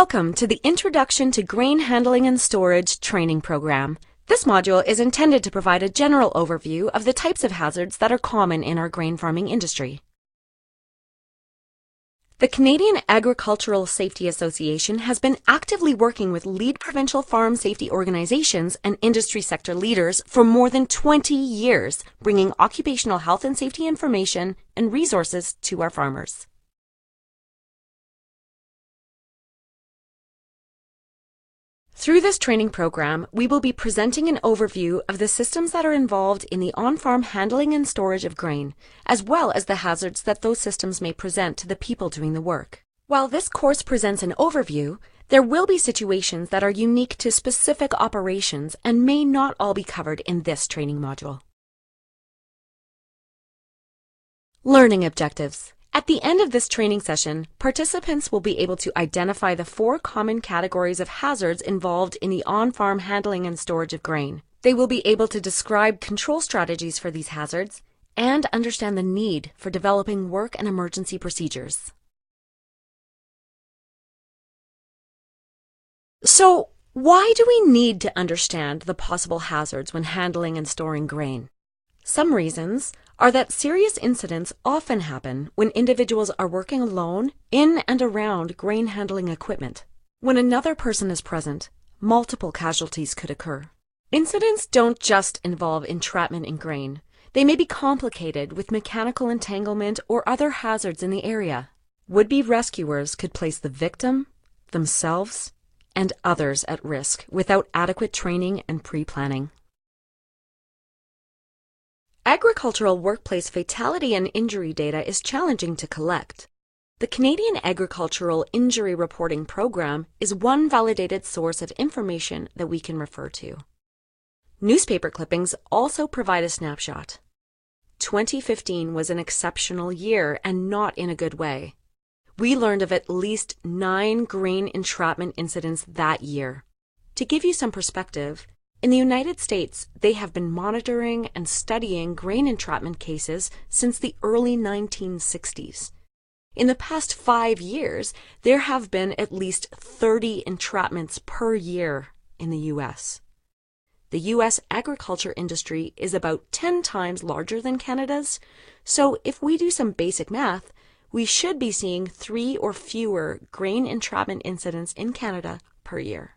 Welcome to the Introduction to Grain Handling and Storage training program. This module is intended to provide a general overview of the types of hazards that are common in our grain farming industry. The Canadian Agricultural Safety Association has been actively working with lead provincial farm safety organizations and industry sector leaders for more than 20 years, bringing occupational health and safety information and resources to our farmers. Through this training program, we will be presenting an overview of the systems that are involved in the on-farm handling and storage of grain, as well as the hazards that those systems may present to the people doing the work. While this course presents an overview, there will be situations that are unique to specific operations and may not all be covered in this training module. Learning objectives. At the end of this training session, participants will be able to identify the 4 common categories of hazards involved in the on-farm handling and storage of grain. They will be able to describe control strategies for these hazards and understand the need for developing work and emergency procedures. So, why do we need to understand the possible hazards when handling and storing grain? Some reasons are that serious incidents often happen when individuals are working alone in and around grain handling equipment. When another person is present, multiple casualties could occur. Incidents don't just involve entrapment in grain. They may be complicated with mechanical entanglement or other hazards in the area. Would-be rescuers could place the victim, themselves, and others at risk without adequate training and pre-planning. Agricultural workplace fatality and injury data is challenging to collect. The Canadian Agricultural Injury Reporting Program is one validated source of information that we can refer to. Newspaper clippings also provide a snapshot. 2015 was an exceptional year and not in a good way. We learned of at least 9 grain entrapment incidents that year. To give you some perspective, in the United States, they have been monitoring and studying grain entrapment cases since the early 1960s. In the past 5 years, there have been at least 30 entrapments per year in the U.S. The U.S. agriculture industry is about 10 times larger than Canada's, so if we do some basic math, we should be seeing 3 or fewer grain entrapment incidents in Canada per year.